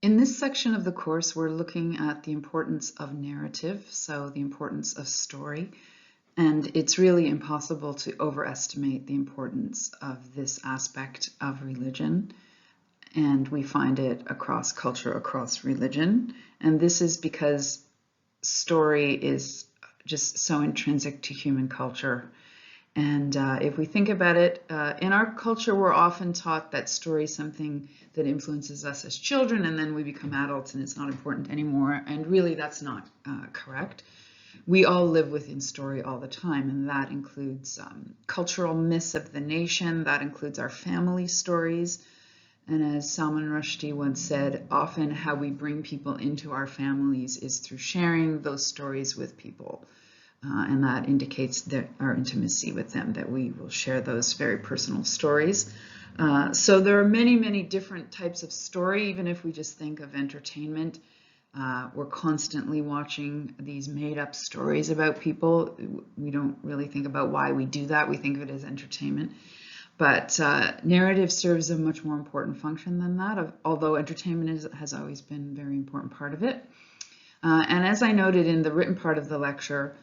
In this section of the course, we're looking at the importance of narrative, so the importance of story, and it's really impossible to overestimate the importance of this aspect of religion, and we find it across culture, across religion, and this is because story is just so intrinsic to human culture. And if we think about it, in our culture, we're often taught that story is something that influences us as children, and then we become adults and it's not important anymore. And really, that's not correct. We all live within story all the time, and that includes cultural myths of the nation, that includes our family stories. And as Salman Rushdie once said, often how we bring people into our families is through sharing those stories with people. And that indicates our intimacy with them, that we will share those very personal stories. So there are many, many different types of story. Even if we just think of entertainment, we're constantly watching these made-up stories about people. We don't really think about why we do that. We think of it as entertainment. But narrative serves a much more important function than that, although entertainment has always been a very important part of it. And as I noted in the written part of the lecture,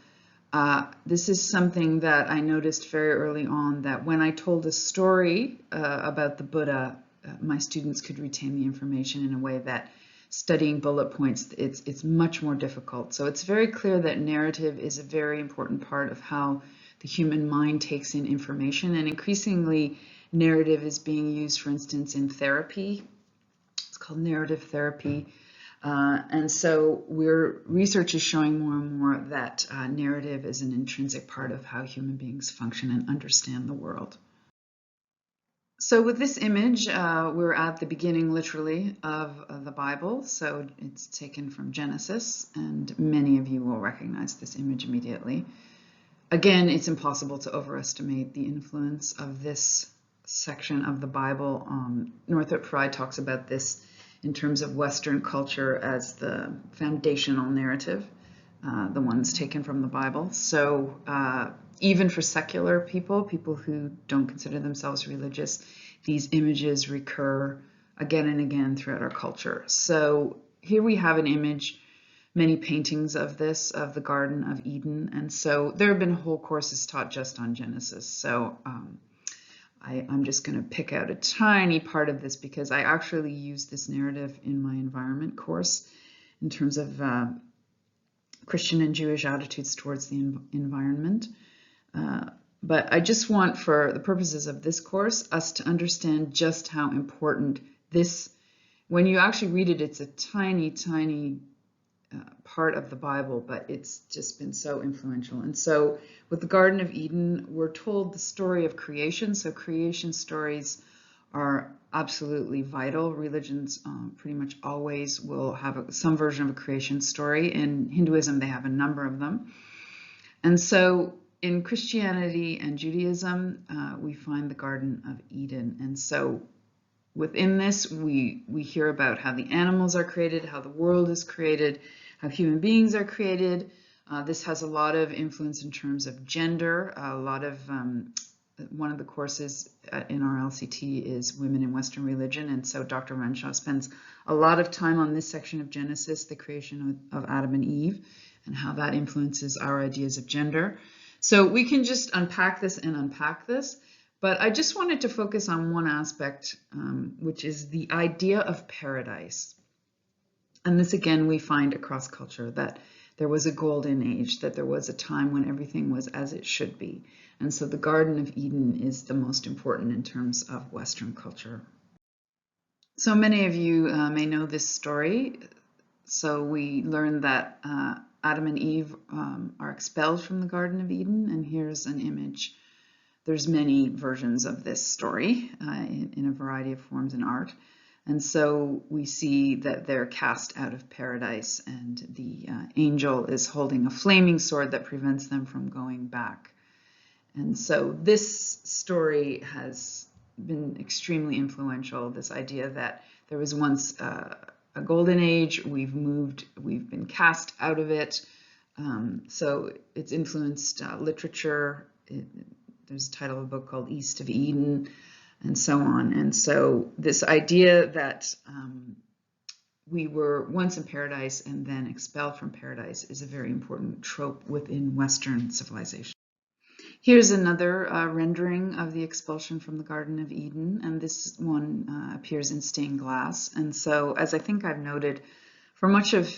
this is something that I noticed very early on, that when I told a story about the Buddha, my students could retain the information in a way that studying bullet points, it's much more difficult. So it's very clear that narrative is a very important part of how the human mind takes in information, and increasingly narrative is being used, for instance, in therapy. It's called narrative therapy. And so research is showing more and more that narrative is an intrinsic part of how human beings function and understand the world. So with this image, we're at the beginning, literally, of the Bible. So it's taken from Genesis, and many of you will recognize this image immediately. Again, it's impossible to overestimate the influence of this section of the Bible. Northrop Frye talks about this in terms of Western culture as the foundational narrative, the ones taken from the Bible. So even for secular people who don't consider themselves religious, these images recur again and again throughout our culture. So here we have an image, many paintings of this, of the Garden of Eden. And so there have been whole courses taught just on Genesis. So I'm just going to pick out a tiny part of this because I actually use this narrative in my environment course in terms of Christian and Jewish attitudes towards the environment. But I just want, for the purposes of this course, us to understand just how important this, when you actually read it, it's a tiny, tiny part of the Bible, but it's just been so influential. And so with the Garden of Eden, we're told the story of creation. So creation stories are absolutely vital. Religions pretty much always will have some version of a creation story. In Hinduism, they have a number of them. And so in Christianity and Judaism, we find the Garden of Eden. And so within this, we hear about how the animals are created, how the world is created, how human beings are created. This has a lot of influence in terms of gender. A lot of one of the courses in our LCT is Women in Western Religion, and so Dr. Renshaw spends a lot of time on this section of Genesis, the creation of Adam and Eve, and how that influences our ideas of gender. So we can just unpack this and unpack this, but I just wanted to focus on one aspect, which is the idea of paradise. And this, again, we find across culture, that there was a golden age, that there was a time when everything was as it should be. And so the Garden of Eden is the most important in terms of Western culture. So many of you may know this story. So we learn that Adam and Eve are expelled from the Garden of Eden, and here's an image. There's many versions of this story in a variety of forms in art. And so we see that they're cast out of paradise, and the angel is holding a flaming sword that prevents them from going back. And so this story has been extremely influential, this idea that there was once a golden age, we've been cast out of it. So it's influenced literature. There's a title of a book called East of Eden, and so on. And so this idea that we were once in paradise and then expelled from paradise is a very important trope within Western civilization. Here's another rendering of the expulsion from the Garden of Eden, and this one appears in stained glass. And so, as I think I've noted, for much of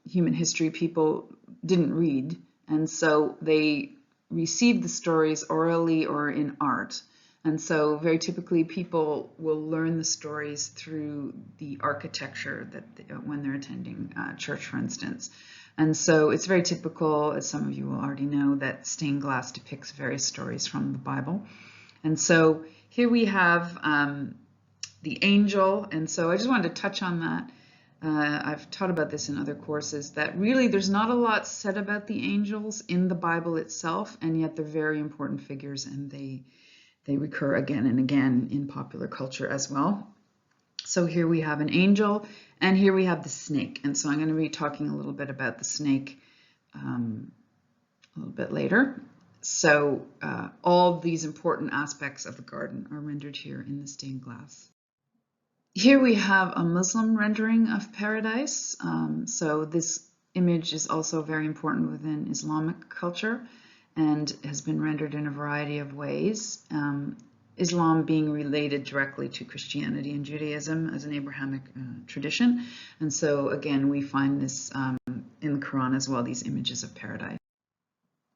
human history, people didn't read, and so they received the stories orally or in art. And so very typically people will learn the stories through the architecture that when they're attending church, for instance. And so it's very typical, as some of you will already know, that stained glass depicts various stories from the Bible. And so here we have the angel, and so I just wanted to touch on that. I've taught about this in other courses, that really there's not a lot said about the angels in the Bible itself, and yet they're very important figures, and they recur again and again in popular culture as well. So here we have an angel, and here we have the snake. And so I'm going to be talking a little bit about the snake a little bit later. So all these important aspects of the garden are rendered here in the stained glass. Here we have a Muslim rendering of paradise. So this image is also very important within Islamic culture and has been rendered in a variety of ways. Islam being related directly to Christianity and Judaism as an Abrahamic tradition. And so again, we find this in the Quran as well, these images of paradise.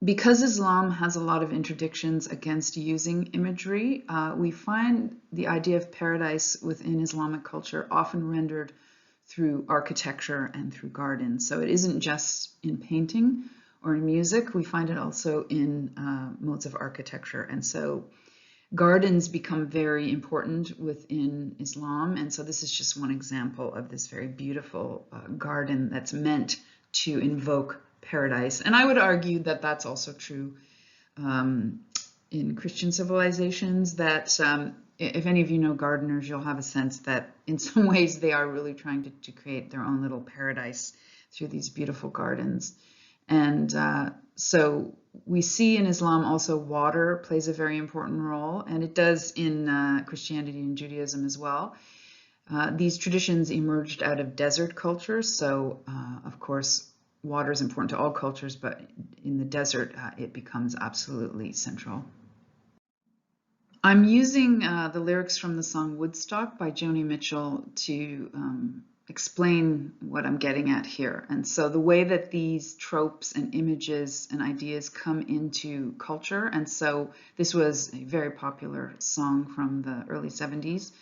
Because Islam has a lot of interdictions against using imagery, we find the idea of paradise within Islamic culture often rendered through architecture and through gardens. So it isn't just in painting or in music, we find it also in modes of architecture. And so gardens become very important within Islam. And so this is just one example of this very beautiful garden that's meant to invoke paradise. And I would argue that that's also true in Christian civilizations, that if any of you know gardeners, you'll have a sense that in some ways they are really trying to create their own little paradise through these beautiful gardens. And so we see in Islam also water plays a very important role, and it does in Christianity and Judaism as well. These traditions emerged out of desert cultures, so of course water is important to all cultures, but in the desert it becomes absolutely central. I'm using the lyrics from the song Woodstock by Joni Mitchell to explain what I'm getting at here. And so the way that these tropes and images and ideas come into culture, and so this was a very popular song from the early 70s.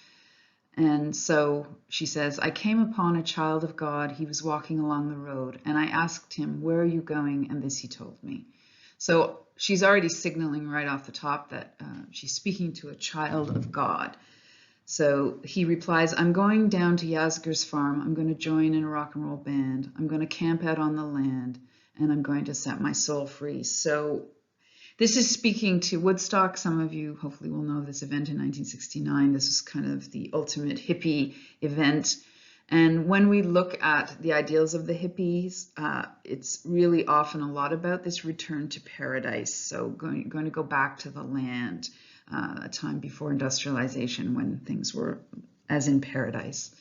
And so she says, I came upon a child of God, he was walking along the road, and I asked him, where are you going? And this he told me. So she's already signaling right off the top that she's speaking to a child of God. So he replies, I'm going down to Yazgar's farm. I'm going to join in a rock and roll band. I'm going to camp out on the land, and I'm going to set my soul free. So this is speaking to Woodstock. Some of you hopefully will know this event in 1969. This was kind of the ultimate hippie event. And when we look at the ideals of the hippies, it's really often a lot about this return to paradise. So going to go back to the land, a time before industrialization when things were as in paradise.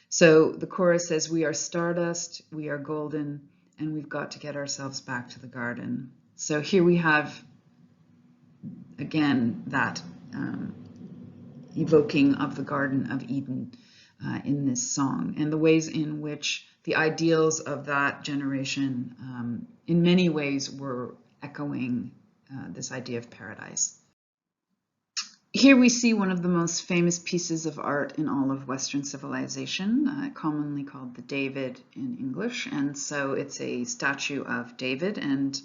So the chorus says, we are stardust, we are golden, and we've got to get ourselves back to the garden. So here we have, again, that evoking of the Garden of Eden in this song, and the ways in which the ideals of that generation in many ways were echoing this idea of paradise. Here we see one of the most famous pieces of art in all of Western civilization, commonly called the David in English. And so it's a statue of David, and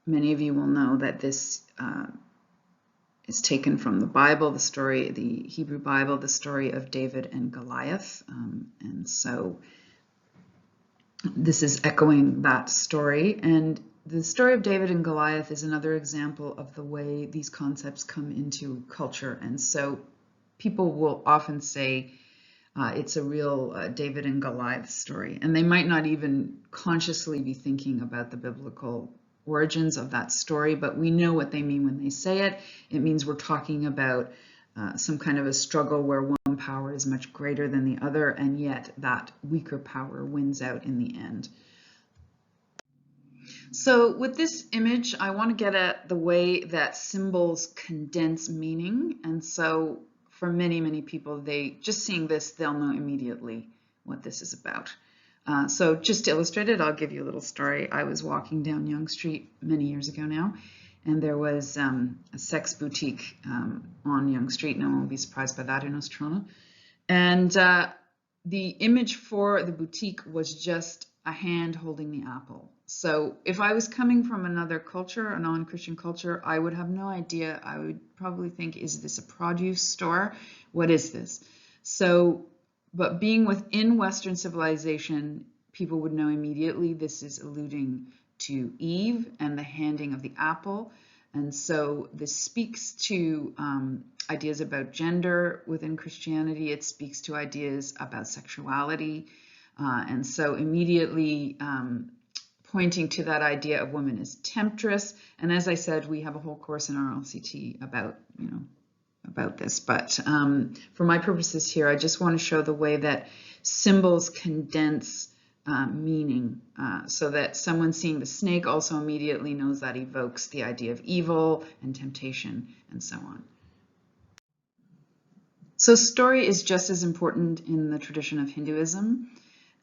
many of you will know that this is taken from the Bible, the Hebrew Bible, the story of David and Goliath. And so this is echoing that story. And the story of David and Goliath is another example of the way these concepts come into culture. And so people will often say it's a real David and Goliath story. And they might not even consciously be thinking about the biblical origins of that story, but we know what they mean when they say it. It means we're talking about some kind of a struggle where one power is much greater than the other, and yet that weaker power wins out in the end. So with this image, I want to get at the way that symbols condense meaning. And so for many, many people, just seeing this, they'll know immediately what this is about. So just to illustrate it, I'll give you a little story. I was walking down Yonge Street many years ago now, and there was a sex boutique on Yonge Street. No one will be surprised by that in Australia. And the image for the boutique was just a hand holding the apple. So if I was coming from another culture, a non-Christian culture, I would have no idea. I would probably think, is this a produce store? What is this? So, but being within Western civilization, people would know immediately this is alluding to Eve and the handing of the apple. And so this speaks to ideas about gender within Christianity. It speaks to ideas about sexuality. And so immediately pointing to that idea of woman as temptress. And as I said, we have a whole course in our LCT about, about this. But for my purposes here, I just want to show the way that symbols condense meaning, so that someone seeing the snake also immediately knows that evokes the idea of evil and temptation and so on. So story is just as important in the tradition of Hinduism,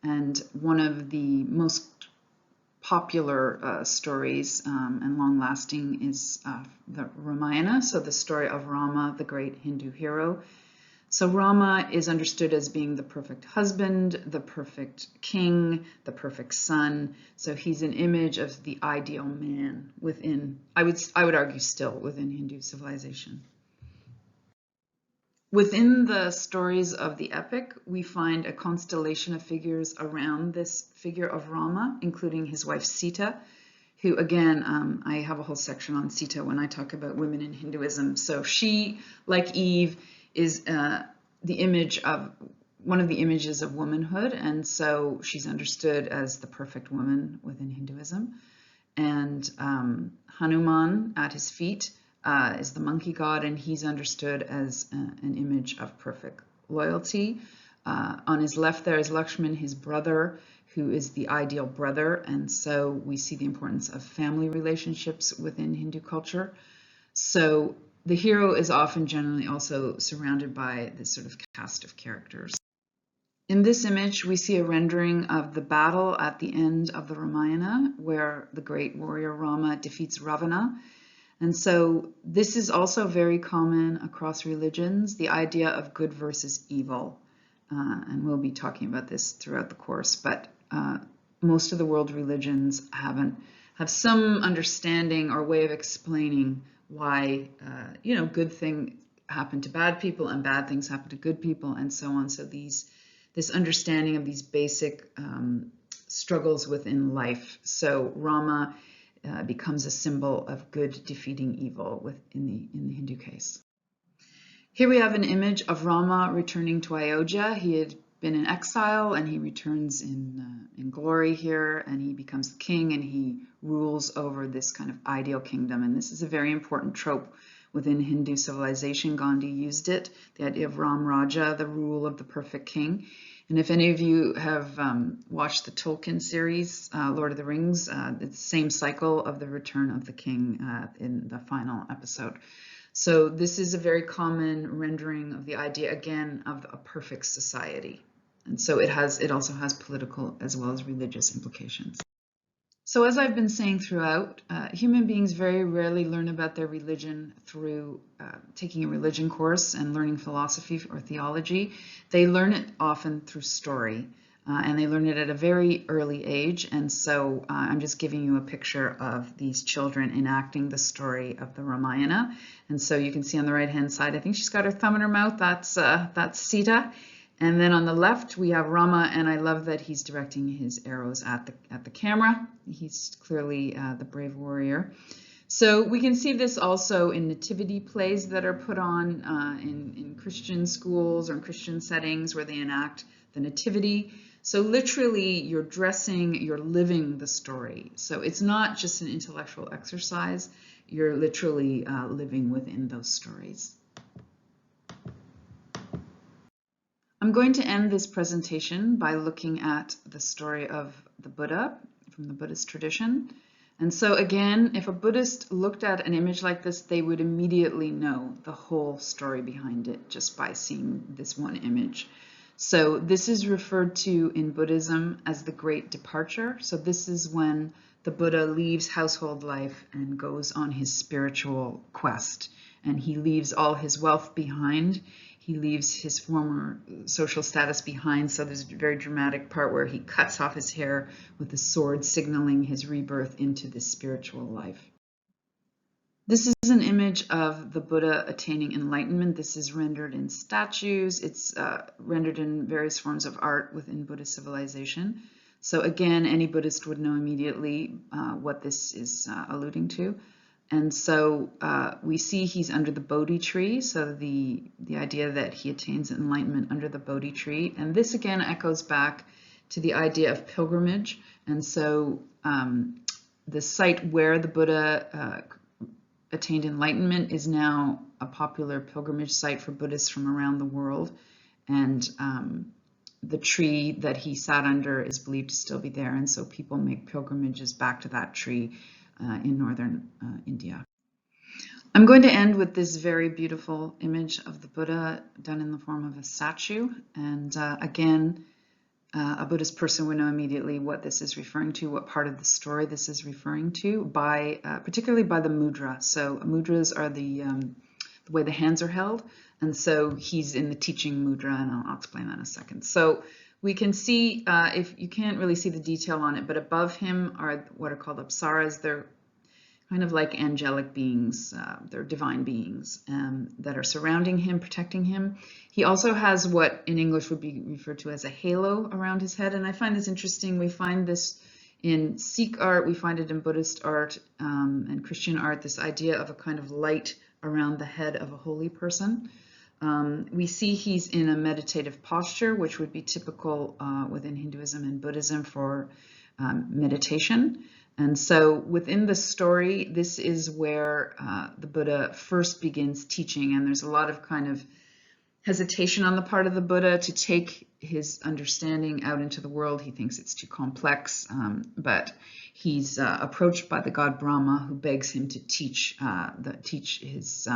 and one of the most popular stories and long-lasting is the Ramayana, so the story of Rama, the great Hindu hero. So Rama is understood as being the perfect husband, the perfect king, the perfect son. So he's an image of the ideal man within, I would argue still within Hindu civilization. Within the stories of the epic, we find a constellation of figures around this figure of Rama, including his wife Sita, who again, I have a whole section on Sita when I talk about women in Hinduism. So she, like Eve, is the image of one of the images of womanhood, and so she's understood as the perfect woman within Hinduism. And Hanuman at his feet is the monkey god, and he's understood as an image of perfect loyalty. On his left there is Lakshman, his brother, who is the ideal brother, and so we see the importance of family relationships within Hindu culture. So the hero is often generally also surrounded by this sort of cast of characters. In this image, we see a rendering of the battle at the end of the Ramayana, where the great warrior Rama defeats Ravana. And so this is also very common across religions, the idea of good versus evil. And we'll be talking about this throughout the course, but most of the world religions have some understanding or way of explaining why, good things happen to bad people and bad things happen to good people and so on. So this understanding of these basic struggles within life. So Rama becomes a symbol of good defeating evil in the Hindu case. Here we have an image of Rama returning to Ayodhya. He had been in exile and he returns in glory here, and he becomes the king and he rules over this kind of ideal kingdom. And this is a very important trope within Hindu civilization. Gandhi used it, the idea of Ram Raja, the rule of the perfect king. And if any of you have watched the Tolkien series, Lord of the Rings, it's the same cycle of the return of the king in the final episode. So this is a very common rendering of the idea, again, of a perfect society. And so it also has political as well as religious implications. So as I've been saying throughout, human beings very rarely learn about their religion through taking a religion course and learning philosophy or theology. They learn it often through story, and they learn it at a very early age. And so I'm just giving you a picture of these children enacting the story of the Ramayana. And so you can see on the right-hand side, I think she's got her thumb in her mouth. That's Sita. And then on the left, we have Rama, and I love that he's directing his arrows at the camera. He's clearly the brave warrior. So we can see this also in nativity plays that are put on in Christian schools or in Christian settings where they enact the nativity. So literally, you're dressing, you're living the story. So it's not just an intellectual exercise. You're literally living within those stories. I'm going to end this presentation by looking at the story of the Buddha from the Buddhist tradition. And so again, if a Buddhist looked at an image like this, they would immediately know the whole story behind it just by seeing this one image. So this is referred to in Buddhism as the Great Departure. So this is when the Buddha leaves household life and goes on his spiritual quest. And he leaves all his wealth behind. He leaves his former social status behind. So there's a very dramatic part where he cuts off his hair with a sword, signaling his rebirth into this spiritual life. This is an image of the Buddha attaining enlightenment. This is rendered in statues. It's rendered in various forms of art within Buddhist civilization. So again, any Buddhist would know immediately what this is alluding to. And so we see he's under the Bodhi tree, so the idea that he attains enlightenment under the Bodhi tree. And this again echoes back to the idea of pilgrimage. And so the site where the Buddha attained enlightenment is now a popular pilgrimage site for Buddhists from around the world. And the tree that he sat under is believed to still be there. And so people make pilgrimages back to that tree in northern India. I'm going to end with this very beautiful image of the Buddha done in the form of a statue. And again, a Buddhist person would know immediately what this is referring to, what part of the story this is referring to, by particularly by the mudra. So mudras are the way the hands are held, and so he's in the teaching mudra, and I'll explain that in a second. So we can see, if you can't really see the detail on it, but above him are what are called apsaras. They're kind of like angelic beings, they're divine beings that are surrounding him, protecting him. He also has what in English would be referred to as a halo around his head, and I find this interesting. We find this in Sikh art, we find it in Buddhist art and Christian art, this idea of a kind of light around the head of a holy person. We see he's in a meditative posture, which would be typical within Hinduism and Buddhism for meditation. And so within the story, this is where the Buddha first begins teaching, and there's a lot of kind of hesitation on the part of the Buddha to take his understanding out into the world. He thinks it's too complex, but he's approached by the god Brahma, who begs him to teach his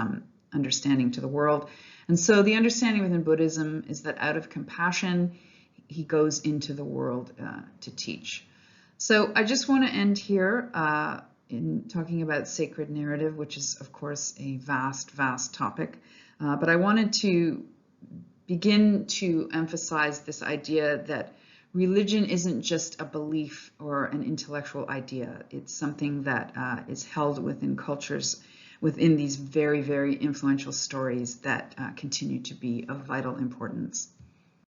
understanding to the world. And so the understanding within Buddhism is that out of compassion, he goes into the world to teach. So I just want to end here in talking about sacred narrative, which is, of course, a vast, vast topic. But I wanted to begin to emphasize this idea that religion isn't just a belief or an intellectual idea. It's something that is held within cultures, within these very, very influential stories that continue to be of vital importance.